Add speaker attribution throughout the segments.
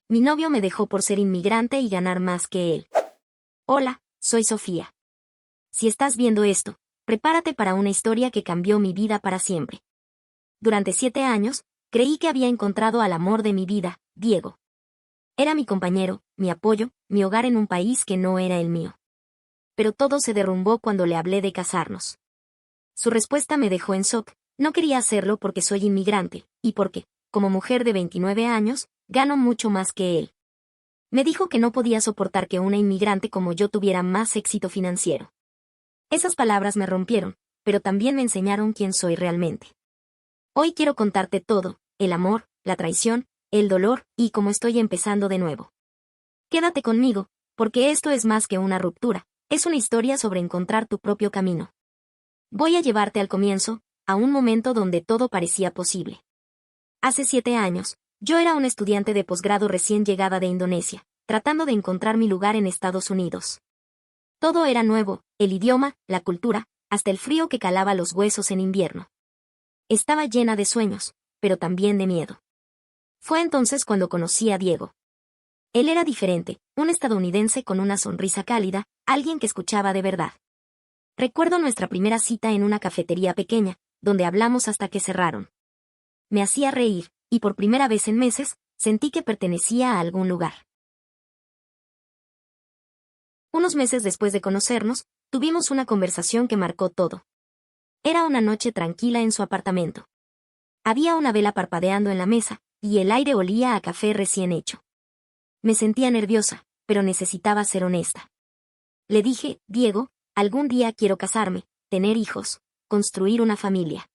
Speaker 1: mi novio me dejó por ser inmigrante y ganar más que él. Hola, soy Sofía. Si estás viendo esto, prepárate para una historia que cambió mi vida para siempre. Durante 7 años, creí que había encontrado al amor de mi vida, Diego. Era mi compañero, mi apoyo, mi hogar en un país que no era el mío. Pero todo se derrumbó cuando le hablé de casarnos. Su respuesta me dejó en shock. No quería hacerlo porque soy inmigrante, y porque, como mujer de 29 años, gano mucho más que él. Me dijo que no podía soportar que una inmigrante como yo tuviera más éxito financiero. Esas palabras me rompieron, pero también me enseñaron quién soy realmente. Hoy quiero contarte todo, el amor, la traición, el dolor, y cómo estoy empezando de nuevo. Quédate conmigo, porque esto es más que una ruptura, es una historia sobre encontrar tu propio camino. Voy a llevarte al comienzo, a un momento donde todo parecía posible. Hace 7 años, yo era una estudiante de posgrado recién llegada de Indonesia, tratando de encontrar mi lugar en Estados Unidos. Todo era nuevo, el idioma, la cultura, hasta el frío que calaba los huesos en invierno. Estaba llena de sueños, pero también de miedo. Fue entonces cuando conocí a Diego. Él era diferente, un estadounidense con una sonrisa cálida, alguien que escuchaba de verdad. Recuerdo nuestra primera cita en una cafetería pequeña, donde hablamos hasta que cerraron. Me hacía reír, y por primera vez en meses, sentí que pertenecía a algún lugar. Unos meses después de conocernos, tuvimos una conversación que marcó todo. Era una noche tranquila en su apartamento. Había una vela parpadeando en la mesa, y el aire olía a café recién hecho. Me sentía nerviosa, pero necesitaba ser honesta. Le dije, Diego, algún día quiero casarme, tener hijos, construir una familia.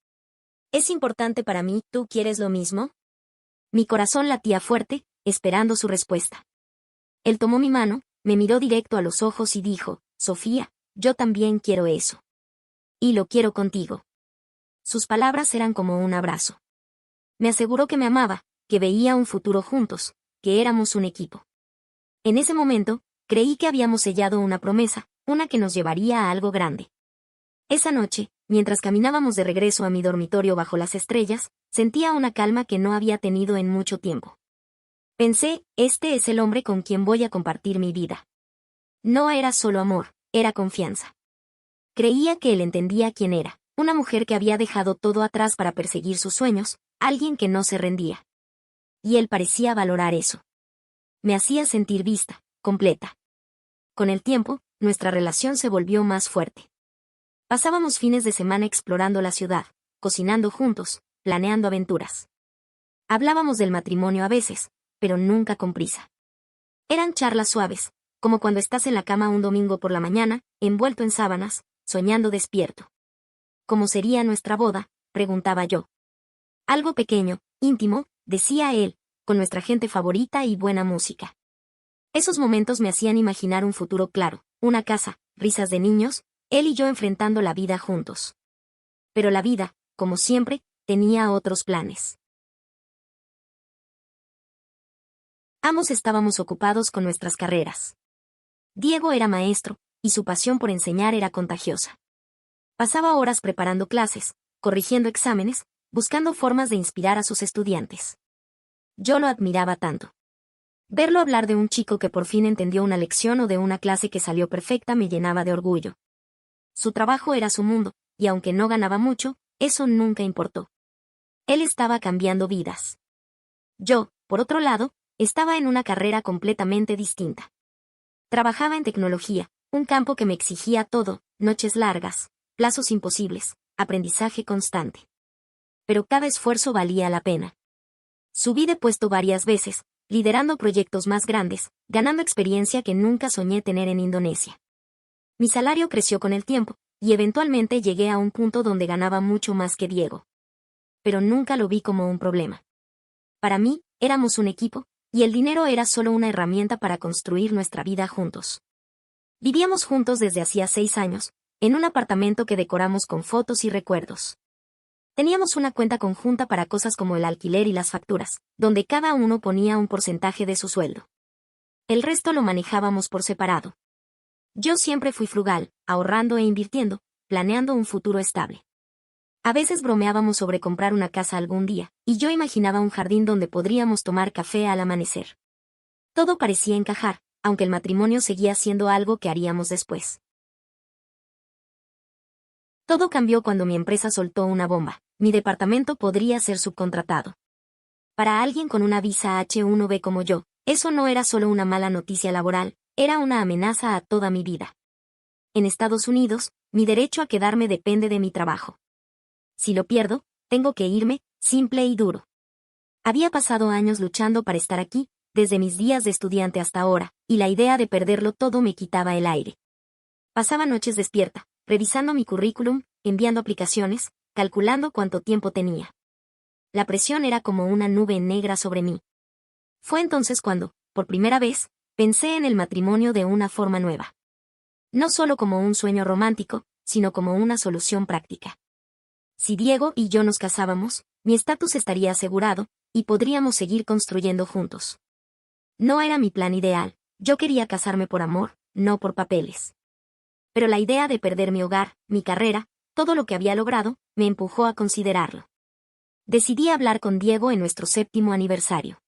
Speaker 1: ¿Es importante para mí? ¿Tú quieres lo mismo? Mi corazón latía fuerte, esperando su respuesta. Él tomó mi mano, me miró directo a los ojos y dijo, Sofía, yo también quiero eso. Y lo quiero contigo. Sus palabras eran como un abrazo. Me aseguró que me amaba, que veía un futuro juntos, que éramos un equipo. En ese momento, creí que habíamos sellado una promesa, una que nos llevaría a algo grande. Esa noche, mientras caminábamos de regreso a mi dormitorio bajo las estrellas, sentía una calma que no había tenido en mucho tiempo. Pensé, este es el hombre con quien voy a compartir mi vida. No era solo amor, era confianza. Creía que él entendía quién era, una mujer que había dejado todo atrás para perseguir sus sueños, alguien que no se rendía. Y él parecía valorar eso. Me hacía sentir vista, completa. Con el tiempo, nuestra relación se volvió más fuerte. Pasábamos fines de semana explorando la ciudad, cocinando juntos, planeando aventuras. Hablábamos del matrimonio a veces, pero nunca con prisa. Eran charlas suaves, como cuando estás en la cama un domingo por la mañana, envuelto en sábanas, soñando despierto. ¿Cómo sería nuestra boda?, preguntaba yo. Algo pequeño, íntimo, decía él, con nuestra gente favorita y buena música. Esos momentos me hacían imaginar un futuro claro, una casa, risas de niños, él y yo enfrentando la vida juntos. Pero la vida, como siempre, tenía otros planes. Ambos estábamos ocupados con nuestras carreras. Diego era maestro, y su pasión por enseñar era contagiosa. Pasaba horas preparando clases, corrigiendo exámenes, buscando formas de inspirar a sus estudiantes. Yo lo admiraba tanto. Verlo hablar de un chico que por fin entendió una lección o de una clase que salió perfecta me llenaba de orgullo. Su trabajo era su mundo, y aunque no ganaba mucho, eso nunca importó. Él estaba cambiando vidas. Yo, por otro lado, estaba en una carrera completamente distinta. Trabajaba en tecnología, un campo que me exigía todo, noches largas, plazos imposibles, aprendizaje constante. Pero cada esfuerzo valía la pena. Subí de puesto varias veces, liderando proyectos más grandes, ganando experiencia que nunca soñé tener en Indonesia. Mi salario creció con el tiempo, y eventualmente llegué a un punto donde ganaba mucho más que Diego. Pero nunca lo vi como un problema. Para mí, éramos un equipo, y el dinero era solo una herramienta para construir nuestra vida juntos. Vivíamos juntos desde hacía 6 años, en un apartamento que decoramos con fotos y recuerdos. Teníamos una cuenta conjunta para cosas como el alquiler y las facturas, donde cada uno ponía un porcentaje de su sueldo. El resto lo manejábamos por separado. Yo siempre fui frugal, ahorrando e invirtiendo, planeando un futuro estable. A veces bromeábamos sobre comprar una casa algún día, y yo imaginaba un jardín donde podríamos tomar café al amanecer. Todo parecía encajar, aunque el matrimonio seguía siendo algo que haríamos después. Todo cambió cuando mi empresa soltó una bomba. Mi departamento podría ser subcontratado. Para alguien con una visa H-1B como yo, eso no era solo una mala noticia laboral, era una amenaza a toda mi vida. En Estados Unidos, mi derecho a quedarme depende de mi trabajo. Si lo pierdo, tengo que irme, simple y duro. Había pasado años luchando para estar aquí, desde mis días de estudiante hasta ahora, y la idea de perderlo todo me quitaba el aire. Pasaba noches despierta, revisando mi currículum, enviando aplicaciones, calculando cuánto tiempo tenía. La presión era como una nube negra sobre mí. Fue entonces cuando, por primera vez, pensé en el matrimonio de una forma nueva. No solo como un sueño romántico, sino como una solución práctica. Si Diego y yo nos casábamos, mi estatus estaría asegurado, y podríamos seguir construyendo juntos. No era mi plan ideal, yo quería casarme por amor, no por papeles. Pero la idea de perder mi hogar, mi carrera, todo lo que había logrado, me empujó a considerarlo. Decidí hablar con Diego en nuestro 7º aniversario.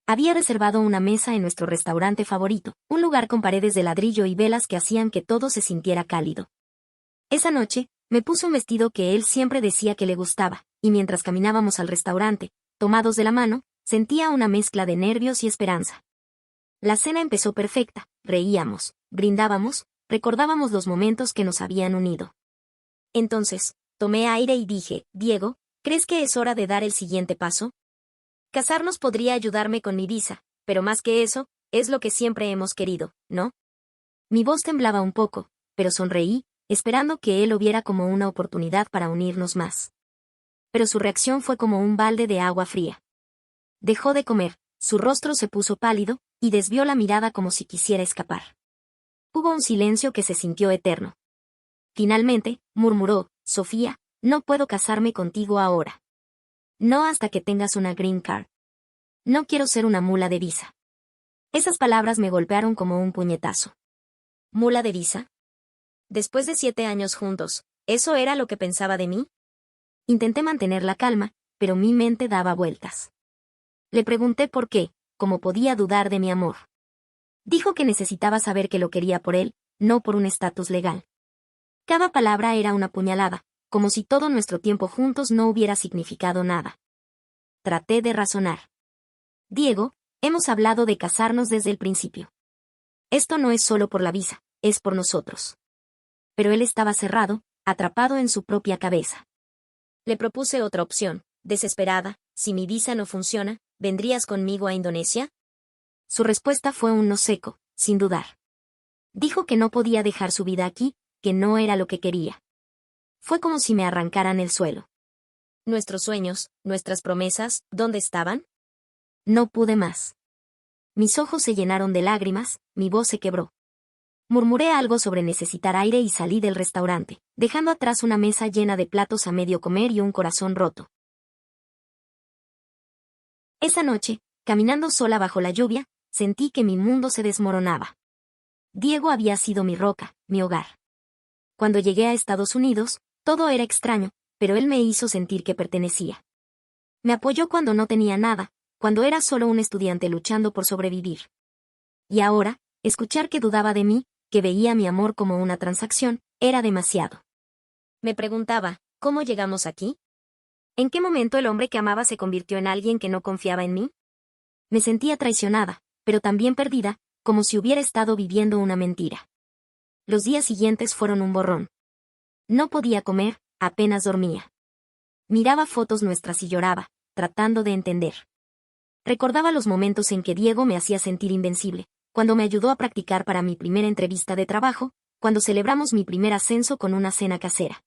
Speaker 1: Había reservado una mesa en nuestro restaurante favorito, un lugar con paredes de ladrillo y velas que hacían que todo se sintiera cálido. Esa noche, me puse un vestido que él siempre decía que le gustaba, y mientras caminábamos al restaurante, tomados de la mano, sentía una mezcla de nervios y esperanza. La cena empezó perfecta, reíamos, brindábamos, recordábamos los momentos que nos habían unido. Entonces, tomé aire y dije, Diego, ¿crees que es hora de dar el siguiente paso? Casarnos podría ayudarme con mi visa, pero más que eso, es lo que siempre hemos querido, ¿no? Mi voz temblaba un poco, pero sonreí, esperando que él lo viera como una oportunidad para unirnos más. Pero su reacción fue como un balde de agua fría. Dejó de comer, su rostro se puso pálido, y desvió la mirada como si quisiera escapar. Hubo un silencio que se sintió eterno. Finalmente, murmuró, Sofía, no puedo casarme contigo ahora. No hasta que tengas una green card. No quiero ser una mula de visa. Esas palabras me golpearon como un puñetazo. ¿Mula de visa? Después de 7 años juntos, ¿eso era lo que pensaba de mí? Intenté mantener la calma, pero mi mente daba vueltas. Le pregunté por qué, cómo podía dudar de mi amor. Dijo que necesitaba saber que lo quería por él, no por un estatus legal. Cada palabra era una puñalada, como si todo nuestro tiempo juntos no hubiera significado nada. Traté de razonar. Diego, hemos hablado de casarnos desde el principio. Esto no es solo por la visa, es por nosotros. Pero él estaba cerrado, atrapado en su propia cabeza. Le propuse otra opción, desesperada, si mi visa no funciona, ¿vendrías conmigo a Indonesia? Su respuesta fue un no seco, sin dudar. Dijo que no podía dejar su vida aquí, que no era lo que quería. Fue como si me arrancaran el suelo. ¿Nuestros sueños, nuestras promesas, dónde estaban? No pude más. Mis ojos se llenaron de lágrimas, mi voz se quebró. Murmuré algo sobre necesitar aire y salí del restaurante, dejando atrás una mesa llena de platos a medio comer y un corazón roto. Esa noche, caminando sola bajo la lluvia, sentí que mi mundo se desmoronaba. Diego había sido mi roca, mi hogar. Cuando llegué a Estados Unidos, todo era extraño, pero él me hizo sentir que pertenecía. Me apoyó cuando no tenía nada, cuando era solo un estudiante luchando por sobrevivir. Y ahora, escuchar que dudaba de mí, que veía mi amor como una transacción, era demasiado. Me preguntaba, ¿cómo llegamos aquí? ¿En qué momento el hombre que amaba se convirtió en alguien que no confiaba en mí? Me sentía traicionada, pero también perdida, como si hubiera estado viviendo una mentira. Los días siguientes fueron un borrón. No podía comer, apenas dormía. Miraba fotos nuestras y lloraba, tratando de entender. Recordaba los momentos en que Diego me hacía sentir invencible, cuando me ayudó a practicar para mi primera entrevista de trabajo, cuando celebramos mi primer ascenso con una cena casera.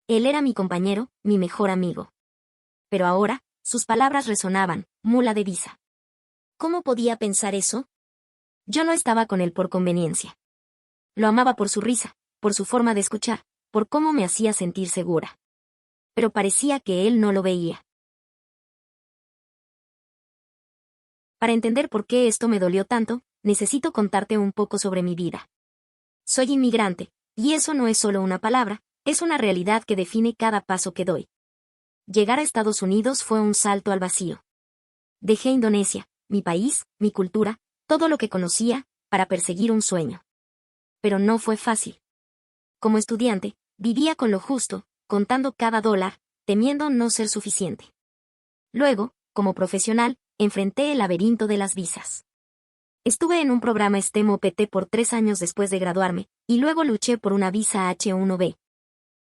Speaker 1: Él era mi compañero, mi mejor amigo. Pero ahora, sus palabras resonaban, mula de visa. ¿Cómo podía pensar eso? Yo no estaba con él por conveniencia. Lo amaba por su risa, por su forma de escuchar, por cómo me hacía sentir segura. Pero parecía que él no lo veía. Para entender por qué esto me dolió tanto, necesito contarte un poco sobre mi vida. Soy inmigrante, y eso no es solo una palabra, es una realidad que define cada paso que doy. Llegar a Estados Unidos fue un salto al vacío. Dejé Indonesia, mi país, mi cultura, todo lo que conocía, para perseguir un sueño. Pero no fue fácil. Como estudiante, vivía con lo justo, contando cada dólar, temiendo no ser suficiente. Luego, como profesional, enfrenté el laberinto de las visas. Estuve en un programa STEM OPT por 3 años después de graduarme, y luego luché por una visa H1B.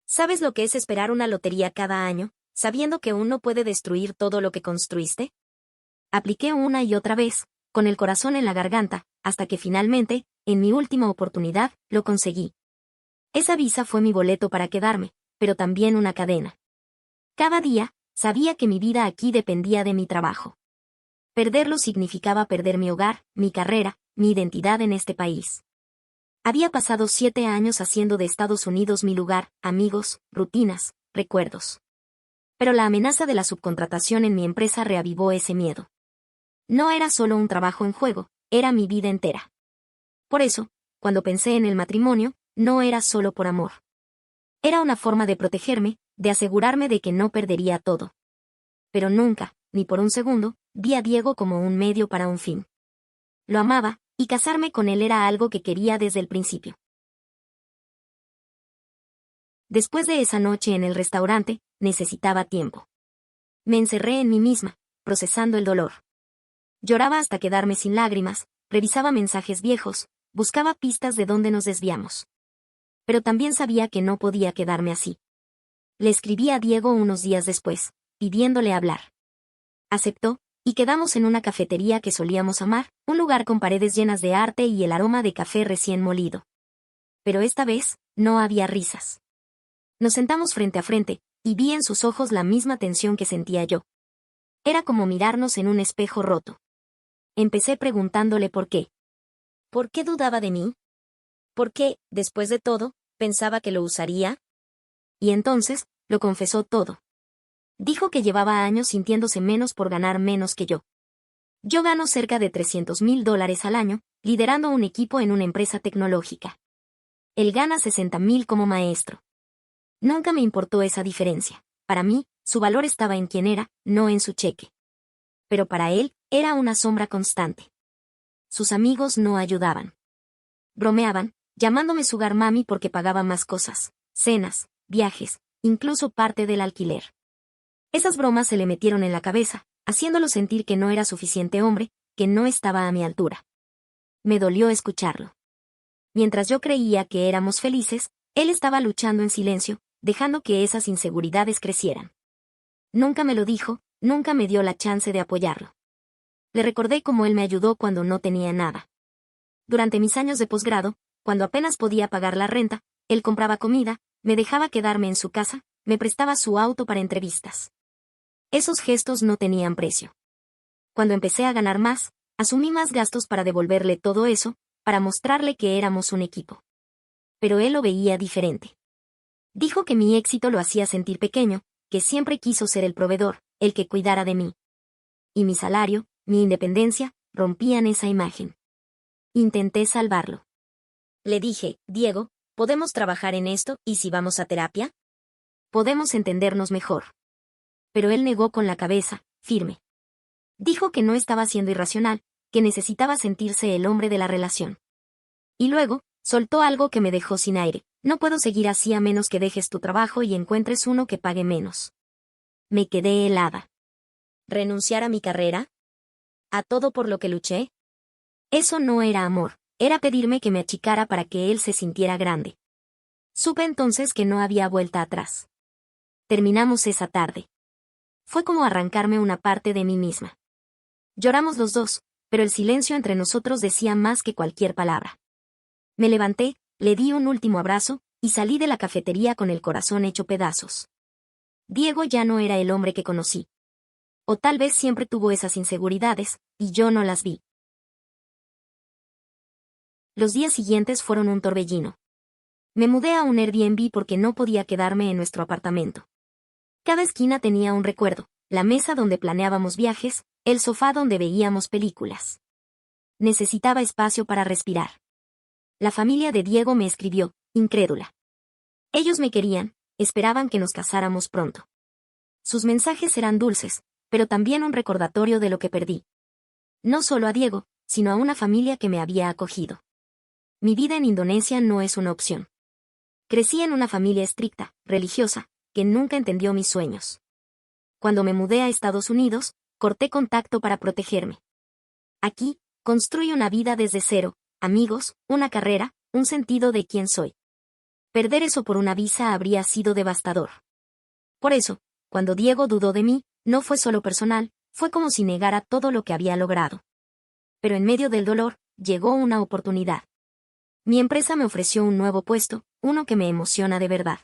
Speaker 1: ¿Sabes lo que es esperar una lotería cada año, sabiendo que uno puede destruir todo lo que construiste? Apliqué una y otra vez, con el corazón en la garganta, hasta que finalmente, en mi última oportunidad, lo conseguí. Esa visa fue mi boleto para quedarme, pero también una cadena. Cada día, sabía que mi vida aquí dependía de mi trabajo. Perderlo significaba perder mi hogar, mi carrera, mi identidad en este país. Había pasado 7 años haciendo de Estados Unidos mi lugar, amigos, rutinas, recuerdos. Pero la amenaza de la subcontratación en mi empresa reavivó ese miedo. No era solo un trabajo en juego, era mi vida entera. Por eso, cuando pensé en el matrimonio, no era solo por amor. Era una forma de protegerme, de asegurarme de que no perdería todo. Pero nunca, ni por un segundo, vi a Diego como un medio para un fin. Lo amaba, y casarme con él era algo que quería desde el principio. Después de esa noche en el restaurante, necesitaba tiempo. Me encerré en mí misma, procesando el dolor. Lloraba hasta quedarme sin lágrimas, revisaba mensajes viejos, buscaba pistas de dónde nos desviamos. Pero también sabía que no podía quedarme así. Le escribí a Diego unos días después, pidiéndole hablar. Aceptó, y quedamos en una cafetería que solíamos amar, un lugar con paredes llenas de arte y el aroma de café recién molido. Pero esta vez, no había risas. Nos sentamos frente a frente, y vi en sus ojos la misma tensión que sentía yo. Era como mirarnos en un espejo roto. Empecé preguntándole por qué. ¿Por qué dudaba de mí? ¿Por qué, después de todo, pensaba que lo usaría? Y entonces, lo confesó todo. Dijo que llevaba años sintiéndose menos por ganar menos que yo. Yo gano cerca de $300,000 al año, liderando un equipo en una empresa tecnológica. Él gana 60,000 como maestro. Nunca me importó esa diferencia. Para mí, su valor estaba en quién era, no en su cheque. Pero para él, era una sombra constante. Sus amigos no ayudaban. Bromeaban, llamándome sugar mami porque pagaba más cosas, cenas, viajes, incluso parte del alquiler. Esas bromas se le metieron en la cabeza, haciéndolo sentir que no era suficiente hombre, que no estaba a mi altura. Me dolió escucharlo. Mientras yo creía que éramos felices, él estaba luchando en silencio, dejando que esas inseguridades crecieran. Nunca me lo dijo, nunca me dio la chance de apoyarlo. Le recordé cómo él me ayudó cuando no tenía nada. Durante mis años de posgrado, cuando apenas podía pagar la renta, él compraba comida, me dejaba quedarme en su casa, me prestaba su auto para entrevistas. Esos gestos no tenían precio. Cuando empecé a ganar más, asumí más gastos para devolverle todo eso, para mostrarle que éramos un equipo. Pero él lo veía diferente. Dijo que mi éxito lo hacía sentir pequeño, que siempre quiso ser el proveedor, el que cuidara de mí. Y mi salario, mi independencia, rompían esa imagen. Intenté salvarlo. Le dije, Diego, ¿podemos trabajar en esto y si vamos a terapia? Podemos entendernos mejor. Pero él negó con la cabeza, firme. Dijo que no estaba siendo irracional, que necesitaba sentirse el hombre de la relación. Y luego, soltó algo que me dejó sin aire. No puedo seguir así a menos que dejes tu trabajo y encuentres uno que pague menos. Me quedé helada. ¿Renunciar a mi carrera? ¿A todo por lo que luché? Eso no era amor, era pedirme que me achicara para que él se sintiera grande. Supe entonces que no había vuelta atrás. Terminamos esa tarde. Fue como arrancarme una parte de mí misma. Lloramos los dos, pero el silencio entre nosotros decía más que cualquier palabra. Me levanté, le di un último abrazo, y salí de la cafetería con el corazón hecho pedazos. Diego ya no era el hombre que conocí. O tal vez siempre tuvo esas inseguridades, y yo no las vi. Los días siguientes fueron un torbellino. Me mudé a un Airbnb porque no podía quedarme en nuestro apartamento. Cada esquina tenía un recuerdo, la mesa donde planeábamos viajes, el sofá donde veíamos películas. Necesitaba espacio para respirar. La familia de Diego me escribió, incrédula. Ellos me querían, esperaban que nos casáramos pronto. Sus mensajes eran dulces, pero también un recordatorio de lo que perdí. No solo a Diego, sino a una familia que me había acogido. Mi vida en Indonesia no es una opción. Crecí en una familia estricta, religiosa, que nunca entendió mis sueños. Cuando me mudé a Estados Unidos, corté contacto para protegerme. Aquí, construí una vida desde cero, amigos, una carrera, un sentido de quién soy. Perder eso por una visa habría sido devastador. Por eso, cuando Diego dudó de mí, no fue solo personal, fue como si negara todo lo que había logrado. Pero en medio del dolor, llegó una oportunidad. Mi empresa me ofreció un nuevo puesto, uno que me emociona de verdad.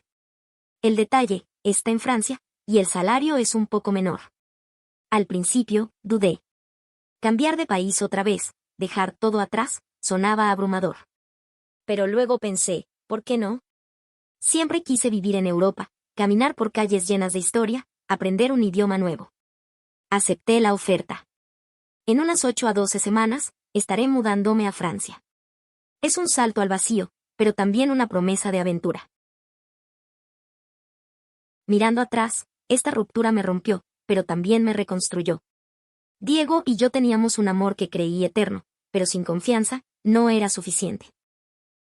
Speaker 1: El detalle, está en Francia, y el salario es un poco menor. Al principio, dudé. Cambiar de país otra vez, dejar todo atrás, sonaba abrumador. Pero luego pensé, ¿por qué no? Siempre quise vivir en Europa, caminar por calles llenas de historia, aprender un idioma nuevo. Acepté la oferta. En unas 8 a 12 semanas, estaré mudándome a Francia. Es un salto al vacío, pero también una promesa de aventura. Mirando atrás, esta ruptura me rompió, pero también me reconstruyó. Diego y yo teníamos un amor que creí eterno, pero sin confianza, no era suficiente.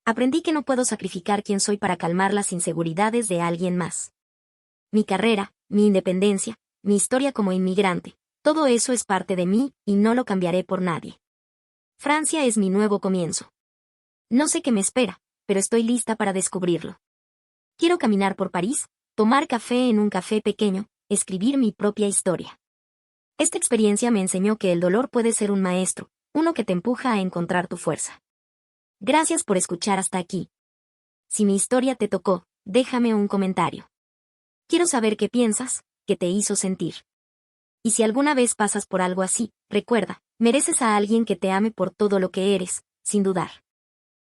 Speaker 1: Aprendí que no puedo sacrificar quién soy para calmar las inseguridades de alguien más. Mi carrera, mi independencia, mi historia como inmigrante, todo eso es parte de mí y no lo cambiaré por nadie. Francia es mi nuevo comienzo. No sé qué me espera, pero estoy lista para descubrirlo. Quiero caminar por París, tomar café en un café pequeño, escribir mi propia historia. Esta experiencia me enseñó que el dolor puede ser un maestro, uno que te empuja a encontrar tu fuerza. Gracias por escuchar hasta aquí. Si mi historia te tocó, déjame un comentario. Quiero saber qué piensas, qué te hizo sentir. Y si alguna vez pasas por algo así, recuerda, mereces a alguien que te ame por todo lo que eres, sin dudar.